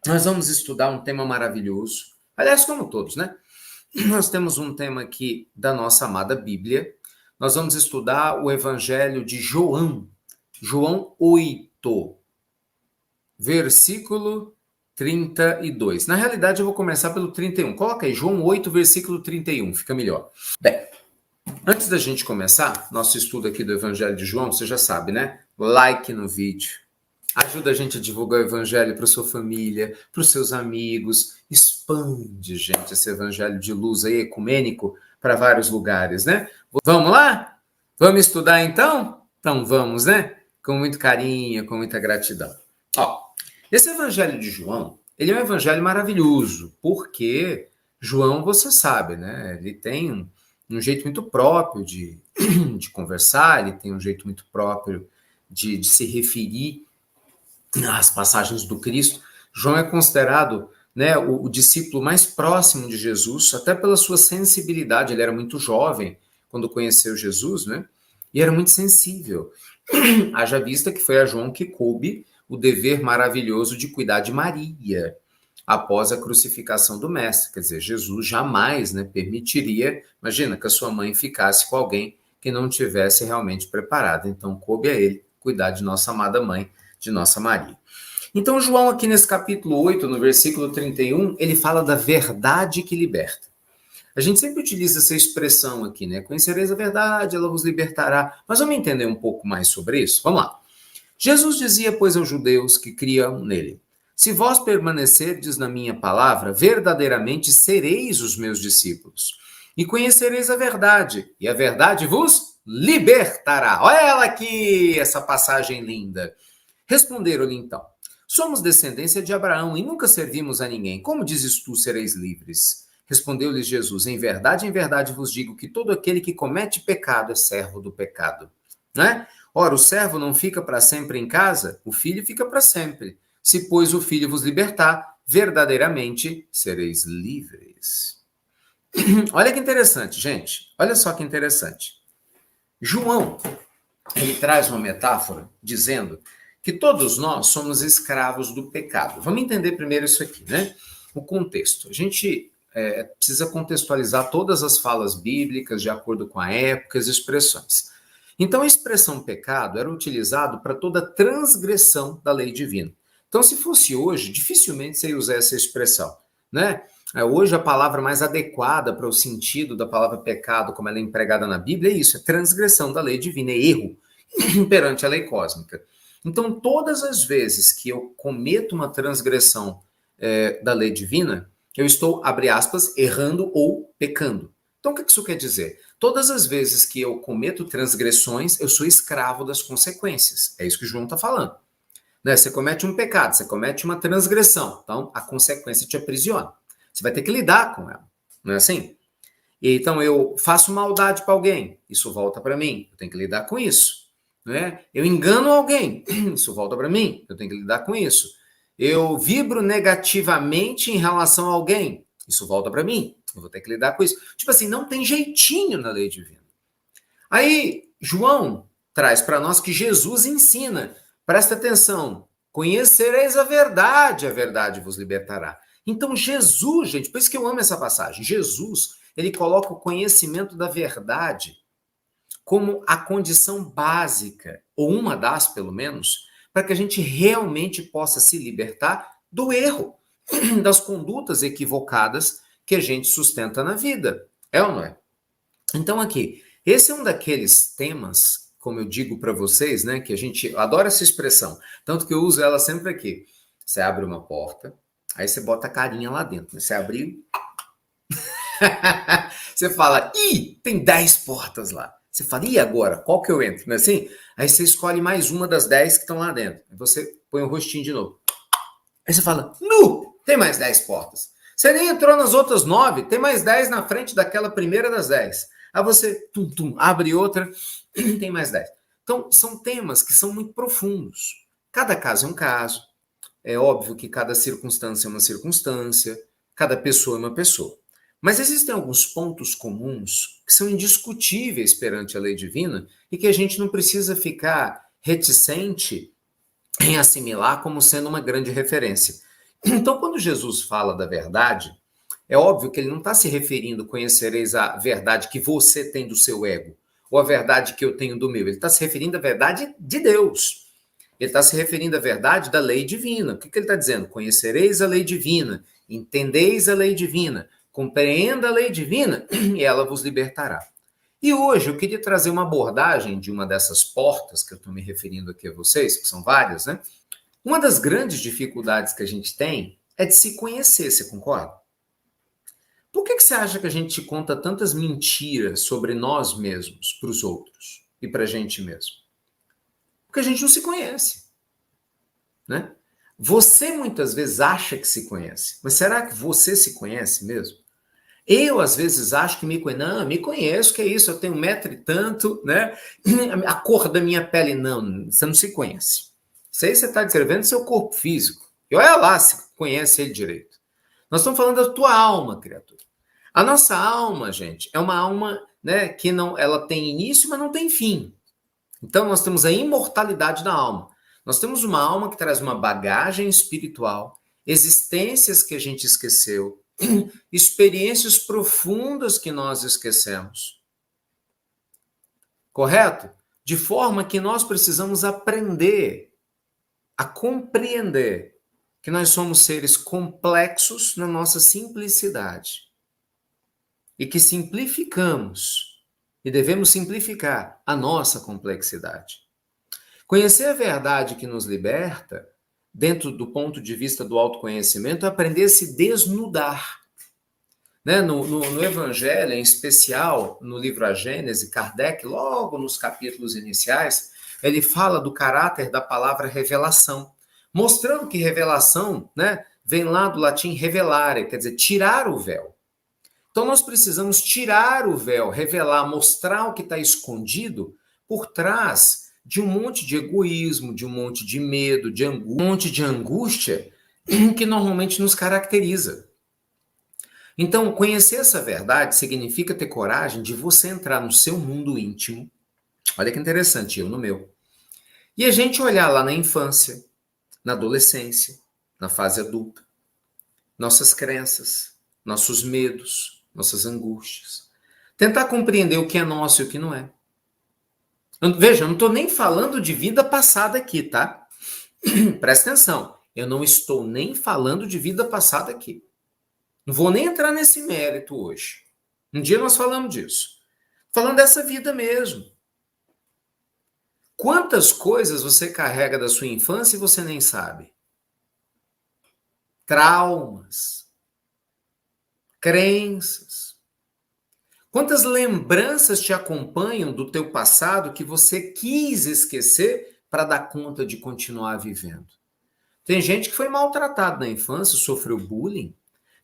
Nós vamos estudar um tema maravilhoso. Aliás, como todos, né? Nós temos um tema aqui da nossa amada Bíblia. Nós vamos estudar o Evangelho de João. João 8, versículo 32. Na realidade, eu vou começar pelo 31. Coloca aí, João 8, versículo 31. Fica melhor. Bem, antes da gente começar nosso estudo aqui do Evangelho de João, você já sabe, né? Like no vídeo. Ajuda a gente a divulgar o evangelho para sua família, para os seus amigos. Expande, gente, esse evangelho de luz aí, ecumênico, para vários lugares, né? Vamos lá? Vamos estudar então? Então vamos, né? Com muito carinho, com muita gratidão. Ó, esse evangelho de João, ele é um evangelho maravilhoso, porque João, você sabe, né? Ele tem um jeito muito próprio de conversar, ele tem um jeito muito próprio de se referir as passagens do Cristo. João é considerado, né, o discípulo mais próximo de Jesus, até pela sua sensibilidade. Ele era muito jovem quando conheceu Jesus, né? E era muito sensível. Haja vista que foi a João que coube o dever maravilhoso de cuidar de Maria após a crucificação do Mestre. Quer dizer, Jesus jamais, né, permitiria, imagina, que a sua mãe ficasse com alguém que não tivesse realmente preparado. Então, coube a ele cuidar de nossa amada mãe, de nossa Maria. Então, João, aqui nesse capítulo 8, no versículo 31, ele fala da verdade que liberta. A gente sempre utiliza essa expressão aqui, né? Conhecereis a verdade, ela vos libertará. Mas vamos entender um pouco mais sobre isso? Vamos lá. Jesus dizia, pois, aos judeus que criam nele: se vós permanecerdes na minha palavra, verdadeiramente sereis os meus discípulos, e conhecereis a verdade, e a verdade vos libertará. Olha ela aqui, essa passagem linda. Responderam-lhe então: somos descendência de Abraão e nunca servimos a ninguém. Como dizes tu, sereis livres? Respondeu-lhes Jesus: em verdade vos digo que todo aquele que comete pecado é servo do pecado. Né? Ora, o servo não fica para sempre em casa, o filho fica para sempre. Se, pois, o filho vos libertar, verdadeiramente sereis livres. Olha que interessante, gente. Olha só que interessante. João, ele traz uma metáfora dizendo que todos nós somos escravos do pecado. Vamos entender primeiro isso aqui, né? O contexto. A gente precisa contextualizar todas as falas bíblicas de acordo com a época, as expressões. Então, a expressão pecado era utilizado para toda transgressão da lei divina. Então, se fosse hoje, dificilmente você ia usar essa expressão, né? Hoje, a palavra mais adequada para o sentido da palavra pecado, como ela é empregada na Bíblia, é isso, é transgressão da lei divina, é erro perante a lei cósmica. Então, todas as vezes que eu cometo uma transgressão da lei divina, eu estou, abre aspas, errando ou pecando. Então, o que isso quer dizer? Todas as vezes que eu cometo transgressões, eu sou escravo das consequências. É isso que João está falando. Né? Você comete um pecado, você comete uma transgressão. Então, a consequência te aprisiona. Você vai ter que lidar com ela. Não é assim? Então, eu faço maldade para alguém, isso volta para mim. Eu tenho que lidar com isso. Né? Eu engano alguém, isso volta para mim. Eu tenho que lidar com isso. Eu vibro negativamente em relação a alguém, isso volta para mim. Eu vou ter que lidar com isso. Tipo assim, não tem jeitinho na lei divina. Aí, João traz para nós que Jesus ensina. Presta atenção. Conhecereis a verdade vos libertará. Então, Jesus, gente, por isso que eu amo essa passagem. Jesus, ele coloca o conhecimento da verdade como a condição básica, ou uma das, pelo menos, para que a gente realmente possa se libertar do erro, das condutas equivocadas que a gente sustenta na vida. É ou não é? Então, aqui, esse é um daqueles temas, como eu digo para vocês, né, que a gente adora essa expressão, tanto que eu uso ela sempre aqui. Você abre uma porta, aí você bota a carinha lá dentro. Você abriu, você fala, ih, tem 10 portas lá. Você fala, e agora? Qual que eu entro? Não é assim? Aí você escolhe mais uma das 10 que estão lá dentro. Aí você põe o rostinho de novo. Aí você fala, nu, tem mais 10 portas. Você nem entrou nas outras 9, tem mais 10 na frente daquela primeira das 10. Aí você, abre outra, tem mais 10. Então, são temas que são muito profundos. Cada caso é um caso. É óbvio que cada circunstância é uma circunstância, cada pessoa é uma pessoa. Mas existem alguns pontos comuns que são indiscutíveis perante a lei divina e que a gente não precisa ficar reticente em assimilar como sendo uma grande referência. Então, quando Jesus fala da verdade, é óbvio que ele não está se referindo, conhecereis a verdade que você tem do seu ego, ou a verdade que eu tenho do meu. Ele está se referindo à verdade de Deus. Ele está se referindo à verdade da lei divina. O que ele está dizendo? Conhecereis a lei divina, entendeis a lei divina, compreenda a lei divina e ela vos libertará. E hoje eu queria trazer uma abordagem de uma dessas portas que eu estou me referindo aqui a vocês, que são várias, né? Uma das grandes dificuldades que a gente tem é de se conhecer, você concorda? Por que você acha que a gente conta tantas mentiras sobre nós mesmos para os outros e para a gente mesmo? Porque a gente não se conhece, né? Você muitas vezes acha que se conhece, mas será que você se conhece mesmo? Eu, às vezes, acho que me conheço. Não, me conheço, que é isso, eu tenho 1 metro e tanto, né? A cor da minha pele, não, você não se conhece. Isso aí você está descrevendo seu corpo físico. E olha lá se conhece ele direito. Nós estamos falando da tua alma, criatura. A nossa alma, gente, é uma alma, né, que não, ela tem início, mas não tem fim. Então, nós temos a imortalidade da alma. Nós temos uma alma que traz uma bagagem espiritual, existências que a gente esqueceu, experiências profundas que nós esquecemos. Correto? De forma que nós precisamos aprender a compreender que nós somos seres complexos na nossa simplicidade. E que simplificamos e devemos simplificar a nossa complexidade. Conhecer a verdade que nos liberta, dentro do ponto de vista do autoconhecimento, é aprender a se desnudar. Né? No Evangelho, em especial no livro A Gênese, Kardec, logo nos capítulos iniciais, ele fala do caráter da palavra revelação, mostrando que revelação, né, vem lá do latim revelare, quer dizer, tirar o véu. Então nós precisamos tirar o véu, revelar, mostrar o que está escondido por trás de um monte de egoísmo, de um monte de medo, de um monte de angústia que normalmente nos caracteriza. Então, conhecer essa verdade significa ter coragem de você entrar no seu mundo íntimo. Olha que interessante, eu no meu. E a gente olhar lá na infância, na adolescência, na fase adulta, nossas crenças, nossos medos, nossas angústias. Tentar compreender o que é nosso e o que não é. Veja, eu não estou nem falando de vida passada aqui, tá? Presta atenção. Eu não estou nem falando de vida passada aqui. Não vou nem entrar nesse mérito hoje. Um dia nós falamos disso. Falando dessa vida mesmo. Quantas coisas você carrega da sua infância e você nem sabe? Traumas. Crenças. Quantas lembranças te acompanham do teu passado que você quis esquecer para dar conta de continuar vivendo? Tem gente que foi maltratado na infância, sofreu bullying.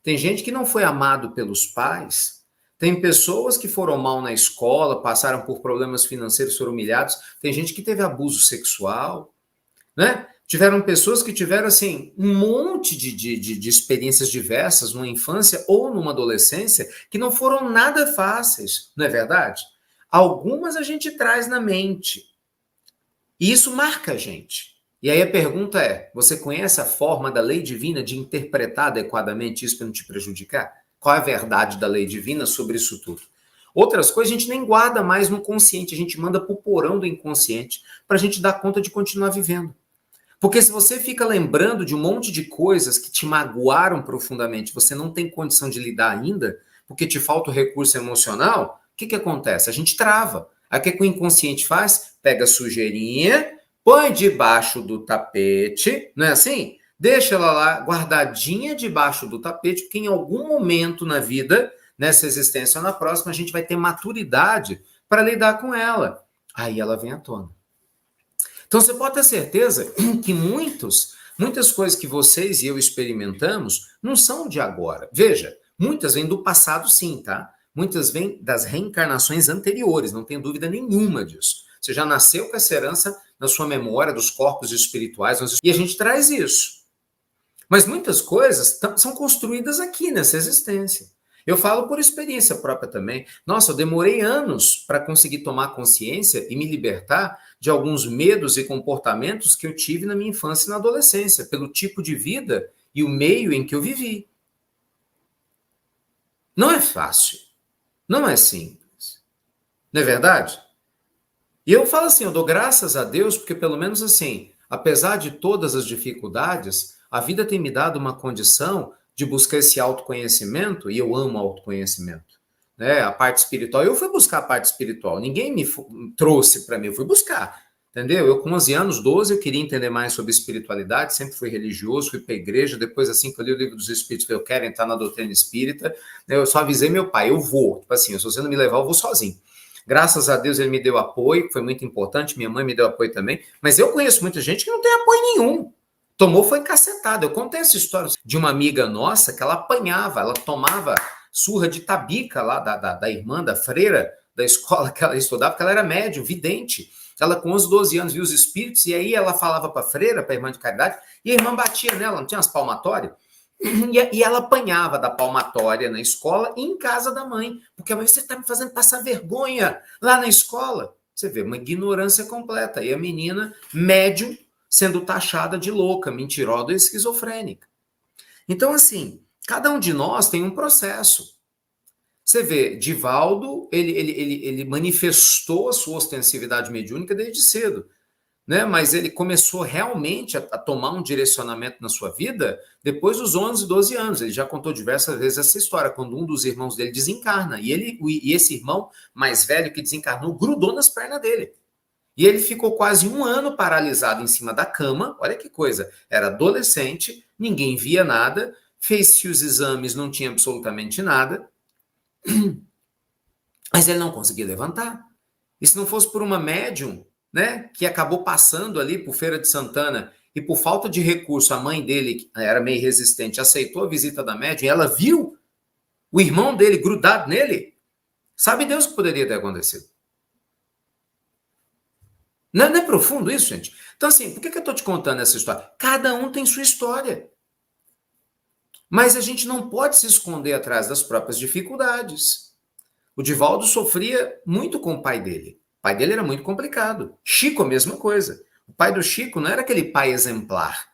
Tem gente que não foi amado pelos pais. Tem pessoas que foram mal na escola, passaram por problemas financeiros, foram humilhados. Tem gente que teve abuso sexual, né? Tiveram pessoas que tiveram, assim, um monte de experiências diversas numa infância ou numa adolescência que não foram nada fáceis, não é verdade? Algumas a gente traz na mente. E isso marca a gente. E aí a pergunta é, você conhece a forma da lei divina de interpretar adequadamente isso para não te prejudicar? Qual é a verdade da lei divina sobre isso tudo? Outras coisas a gente nem guarda mais no consciente, a gente manda para o porão do inconsciente para a gente dar conta de continuar vivendo. Porque se você fica lembrando de um monte de coisas que te magoaram profundamente, você não tem condição de lidar ainda, porque te falta o recurso emocional, o que acontece? A gente trava. Aí o que o inconsciente faz? Pega a sujeirinha, põe debaixo do tapete, não é assim? Deixa ela lá guardadinha debaixo do tapete, porque em algum momento na vida, nessa existência ou na próxima, a gente vai ter maturidade para lidar com ela. Aí ela vem à tona. Então você pode ter certeza que muitas coisas que vocês e eu experimentamos não são de agora. Veja, muitas vêm do passado sim, tá? Muitas vêm das reencarnações anteriores, não tenho dúvida nenhuma disso. Você já nasceu com essa herança na sua memória dos corpos espirituais, e a gente traz isso. Mas muitas coisas são construídas aqui nessa existência. Eu falo por experiência própria também. Nossa, eu demorei anos para conseguir tomar consciência e me libertar de alguns medos e comportamentos que eu tive na minha infância e na adolescência, pelo tipo de vida e o meio em que eu vivi. Não é fácil, não é simples, não é verdade? E eu falo assim, eu dou graças a Deus, porque pelo menos assim, apesar de todas as dificuldades, a vida tem me dado uma condição de buscar esse autoconhecimento, e eu amo autoconhecimento, né? A parte espiritual, eu fui buscar a parte espiritual, ninguém me trouxe para mim, eu fui buscar, entendeu? Eu com 11 anos, 12, eu queria entender mais sobre espiritualidade, sempre fui religioso, fui para a igreja, depois assim que eu li o livro dos Espíritos, eu quero entrar na doutrina espírita, eu só avisei meu pai, eu vou, tipo assim, se você não me levar, eu vou sozinho. Graças a Deus ele me deu apoio, foi muito importante, minha mãe me deu apoio também, mas eu conheço muita gente que não tem apoio nenhum. Tomou foi cacetada. Eu contei essa história de uma amiga nossa que ela apanhava, ela tomava surra de tabica lá da irmã, da freira da escola que ela estudava, porque ela era médium, vidente. Ela com 11, 12 anos viu os espíritos e aí ela falava para a freira, para a irmã de caridade, e a irmã batia nela, não tinha umas palmatórias? E ela apanhava da palmatória na escola e em casa da mãe. Porque a mãe, você está me fazendo passar vergonha lá na escola. Você vê, uma ignorância completa. E a menina, médium, sendo taxada de louca, mentirosa e esquizofrênica. Então, assim, cada um de nós tem um processo. Você vê, Divaldo, ele manifestou a sua ostensividade mediúnica desde cedo. Né? Mas ele começou realmente a tomar um direcionamento na sua vida depois dos 11, 12 anos. Ele já contou diversas vezes essa história, quando um dos irmãos dele desencarna. E esse irmão mais velho que desencarnou grudou nas pernas dele. E ele ficou quase um ano paralisado em cima da cama. Olha que coisa. Era adolescente, ninguém via nada, fez-se os exames, não tinha absolutamente nada. Mas ele não conseguia levantar. E se não fosse por uma médium, né, que acabou passando ali por Feira de Santana e por falta de recurso, a mãe dele, que era meio resistente, aceitou a visita da médium e ela viu o irmão dele grudado nele, sabe Deus o que poderia ter acontecido? Não é profundo isso, gente? Então, assim, por que eu estou te contando essa história? Cada um tem sua história. Mas a gente não pode se esconder atrás das próprias dificuldades. O Divaldo sofria muito com o pai dele. O pai dele era muito complicado. Chico, a mesma coisa. O pai do Chico não era aquele pai exemplar.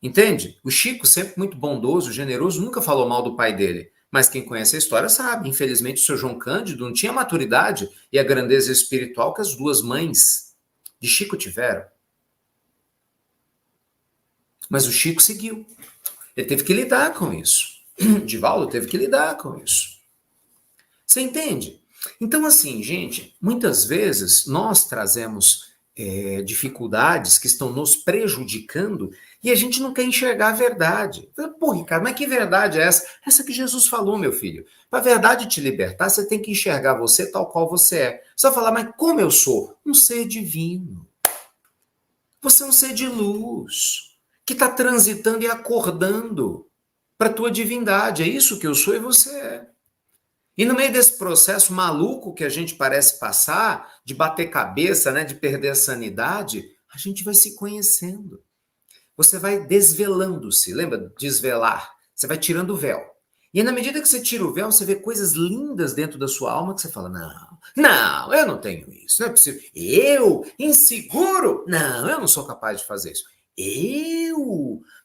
Entende? O Chico, sempre muito bondoso, generoso, nunca falou mal do pai dele. Mas quem conhece a história sabe. Infelizmente, o seu João Cândido não tinha a maturidade e a grandeza espiritual que as duas mães de Chico tiveram. Mas o Chico seguiu. Ele teve que lidar com isso. O Divaldo teve que lidar com isso. Você entende? Então, assim, gente, muitas vezes nós trazemos dificuldades que estão nos prejudicando e a gente não quer enxergar a verdade. Pô, Ricardo, mas que verdade é essa? Essa que Jesus falou, meu filho. Para a verdade te libertar, você tem que enxergar você tal qual você é. Você vai falar, mas como eu sou? Um ser divino. Você é um ser de luz, que está transitando e acordando para a tua divindade. É isso que eu sou e você é. E no meio desse processo maluco que a gente parece passar, de bater cabeça, né, de perder a sanidade, a gente vai se conhecendo. Você vai desvelando-se, lembra? Desvelar. Você vai tirando o véu. E na medida que você tira o véu, você vê coisas lindas dentro da sua alma que você fala, não, eu não tenho isso, não é possível. Eu, inseguro? Não, eu não sou capaz de fazer isso.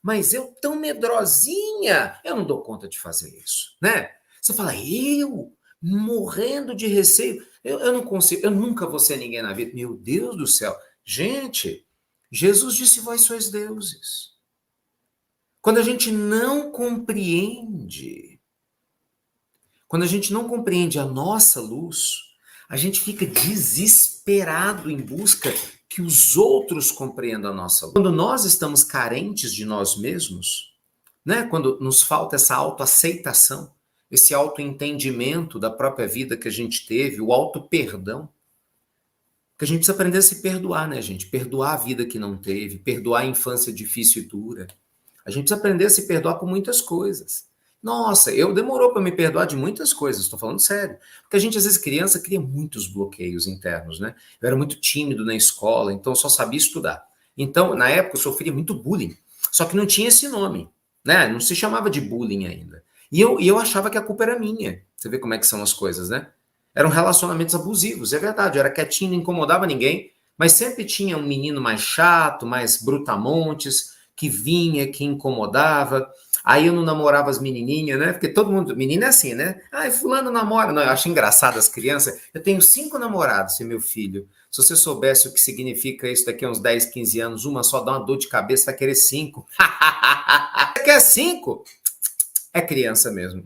Mas eu tão medrosinha, eu não dou conta de fazer isso, né? Você fala, eu, morrendo de receio, eu não consigo, eu nunca vou ser ninguém na vida. Meu Deus do céu. Gente, Jesus disse, vós sois deuses. Quando a gente não compreende, a nossa luz, a gente fica desesperado em busca que os outros compreendam a nossa luz. Quando nós estamos carentes de nós mesmos, né? Quando nos falta essa autoaceitação, esse autoentendimento da própria vida que a gente teve, o auto-perdão, que a gente precisa aprender a se perdoar, né, gente? Perdoar a vida que não teve, perdoar a infância difícil e dura. A gente precisa aprender a se perdoar por muitas coisas. Nossa, demorou para me perdoar de muitas coisas, estou falando sério. Porque a gente, às vezes, criança, cria muitos bloqueios internos, né? Eu era muito tímido na escola, então eu só sabia estudar. Então, na época, eu sofria muito bullying. Só que não tinha esse nome, né? Não se chamava de bullying ainda. E eu achava que a culpa era minha. Você vê como é que são as coisas, né? Eram relacionamentos abusivos, é verdade. Eu era quietinho, não incomodava ninguém, mas sempre tinha um menino mais chato, mais brutamontes, que vinha, que incomodava. Aí eu não namorava as menininhas, né? Porque todo mundo, menina é assim, né? Ah, fulano namora. Não, eu acho engraçado as crianças. Eu tenho 5 namorados, meu filho. Se você soubesse o que significa isso daqui a uns 10, 15 anos, uma só dá uma dor de cabeça, vai querer 5. Você quer 5? É criança mesmo.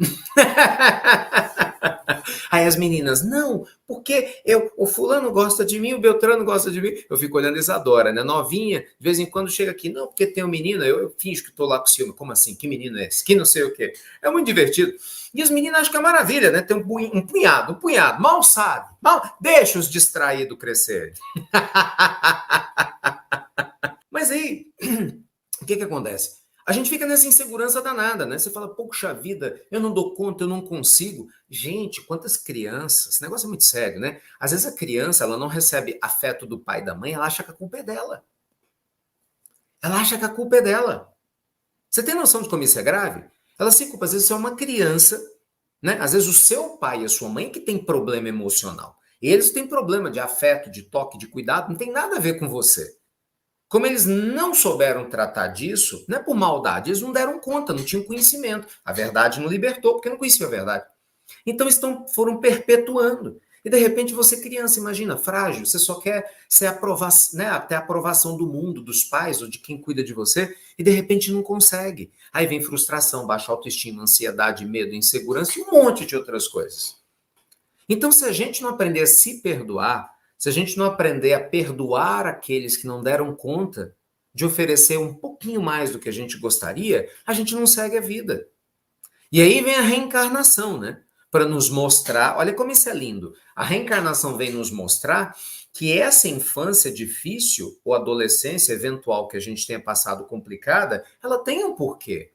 Aí as meninas, não, porque o fulano gosta de mim, o Beltrano gosta de mim. Eu fico olhando Isadora, né? Novinha, de vez em quando chega aqui, não, porque tem um menino, eu finjo que tô lá com o ciúme. Como assim? Que menino é esse? Que não sei o quê. É muito divertido. E os meninos acham que é maravilha, né? Tem um punhado, mal sabe. Deixa os distraídos crescerem. Mas aí, o que acontece? A gente fica nessa insegurança danada, né? Você fala, poxa vida, eu não dou conta, eu não consigo. Gente, quantas crianças, esse negócio é muito sério, né? Às vezes a criança, ela não recebe afeto do pai e da mãe, ela acha que a culpa é dela. Ela acha que a culpa é dela. Você tem noção de como isso é grave? Ela se culpa, às vezes você é uma criança, né? Às vezes o seu pai e a sua mãe que tem problema emocional. Eles têm problema de afeto, de toque, de cuidado, não tem nada a ver com você. Como eles não souberam tratar disso, não é por maldade, eles não deram conta, não tinham conhecimento. A verdade não libertou, porque não conheciam a verdade. Então foram perpetuando. E de repente você, criança, imagina, frágil, você só quer né, ter a aprovação do mundo, dos pais ou de quem cuida de você, e de repente não consegue. Aí vem frustração, baixa autoestima, ansiedade, medo, insegurança e um monte de outras coisas. Então, se a gente não aprender a se perdoar, se a gente não aprender a perdoar aqueles que não deram conta de oferecer um pouquinho mais do que a gente gostaria, a gente não segue a vida. E aí vem a reencarnação, né? Para nos mostrar, olha como isso é lindo. A reencarnação vem nos mostrar que essa infância difícil, ou adolescência eventual que a gente tenha passado complicada, ela tem um porquê.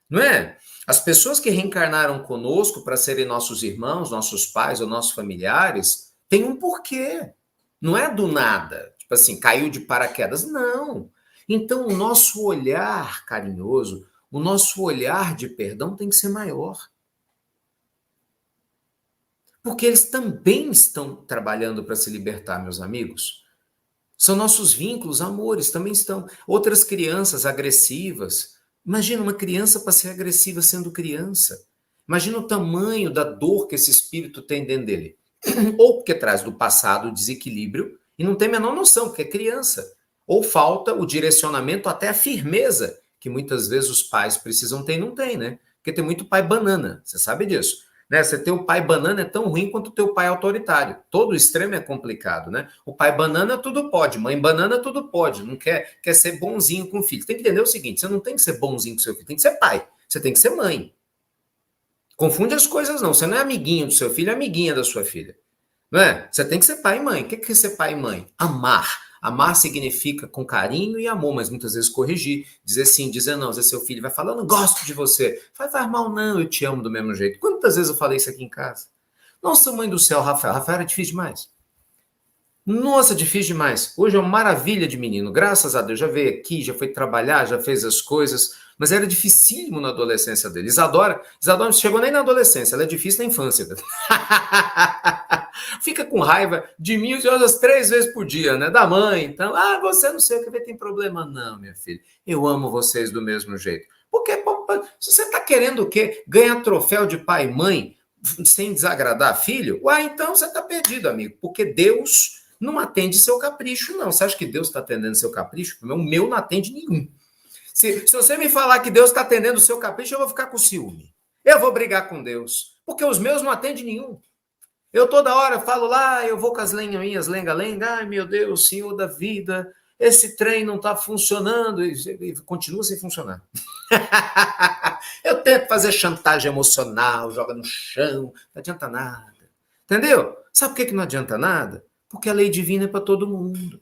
Não é? As pessoas que reencarnaram conosco para serem nossos irmãos, nossos pais ou nossos familiares, têm um porquê. Não é do nada. Tipo assim, caiu de paraquedas. Não. Então, o nosso olhar carinhoso, o nosso olhar de perdão tem que ser maior. Porque eles também estão trabalhando para se libertar, meus amigos. São nossos vínculos, amores, também estão. Outras crianças agressivas. Imagina uma criança para ser agressiva sendo criança. Imagina o tamanho da dor que esse espírito tem dentro dele. Ou porque traz do passado o desequilíbrio e não tem a menor noção, porque é criança. Ou falta o direcionamento, até a firmeza, que muitas vezes os pais precisam ter e não tem, né? Porque tem muito pai banana, você sabe disso. Né? Você ter o pai banana é tão ruim quanto o teu pai autoritário. Todo extremo é complicado, né? O pai banana tudo pode, mãe banana tudo pode. Não quer ser bonzinho com o filho. Tem que entender o seguinte, você não tem que ser bonzinho com seu filho, tem que ser pai. Você tem que ser mãe. Confunde as coisas não. Você não é amiguinho do seu filho, é amiguinha da sua filha. Não é? Você tem que ser pai e mãe. O que é ser pai e mãe? Amar. Amar significa com carinho e amor, mas muitas vezes corrigir, dizer sim, dizer não. Às vezes seu filho vai falar, eu não gosto de você. Faz mal, não, eu te amo do mesmo jeito. Quantas vezes eu falei isso aqui em casa? Nossa, mãe do céu, Rafael. Rafael era difícil demais. Nossa, difícil demais. Hoje é uma maravilha de menino. Graças a Deus, já veio aqui, já foi trabalhar, já fez as coisas. Mas era dificílimo na adolescência dele. Isadora não chegou nem na adolescência, ela é difícil na infância. Fica com raiva de mim umas 3 vezes por dia, né? Da mãe. Então, você não sei o que tem problema. Não, minha filha. Eu amo vocês do mesmo jeito. Porque se você está querendo o quê? Ganhar troféu de pai e mãe sem desagradar filho? Então você está perdido, amigo. Porque Deus não atende seu capricho, não. Você acha que Deus está atendendo seu capricho? O meu não atende nenhum. Se você me falar que Deus está atendendo o seu capricho, eu vou ficar com ciúme. Eu vou brigar com Deus. Porque os meus não atendem nenhum. Eu toda hora falo lá, eu vou com as lenha-linhas, lenga-lenga. Ai, meu Deus, Senhor da vida, esse trem não está funcionando. E continua sem funcionar. Eu tento fazer chantagem emocional, joga no chão, não adianta nada. Entendeu? Sabe por que não adianta nada? Porque a lei divina é para todo mundo.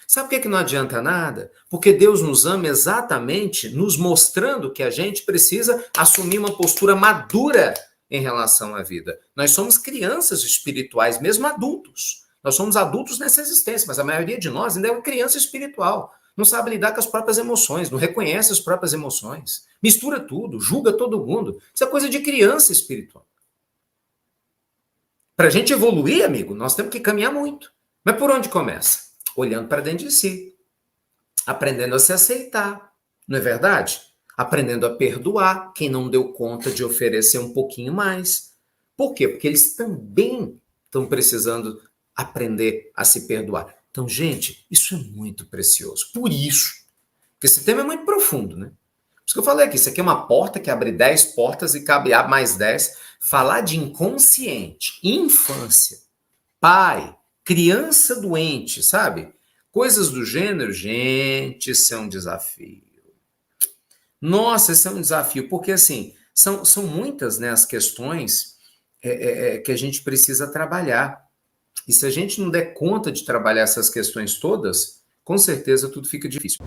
Sabe por que não adianta nada? Porque Deus nos ama exatamente nos mostrando que a gente precisa assumir uma postura madura em relação à vida. Nós somos crianças espirituais, mesmo adultos. Nós somos adultos nessa existência, mas a maioria de nós ainda é uma criança espiritual. Não sabe lidar com as próprias emoções, não reconhece as próprias emoções. Mistura tudo, julga todo mundo. Isso é coisa de criança espiritual. Para a gente evoluir, amigo, nós temos que caminhar muito. Mas por onde começa? Olhando para dentro de si. Aprendendo a se aceitar. não é verdade? Aprendendo a perdoar quem não deu conta de oferecer um pouquinho mais. Por quê? Porque eles também estão precisando aprender a se perdoar. Então, gente, isso é muito precioso. Por isso, porque esse tema é muito profundo, né? Por isso que eu falei aqui, isso aqui é uma porta que abre 10 portas e cabe mais 10. Falar de inconsciente, infância, pai, criança doente, sabe? Coisas do gênero, gente, isso é um desafio. Nossa, esse é um desafio, porque assim, são muitas, né, as questões que a gente precisa trabalhar. E se a gente não der conta de trabalhar essas questões todas, com certeza tudo fica difícil.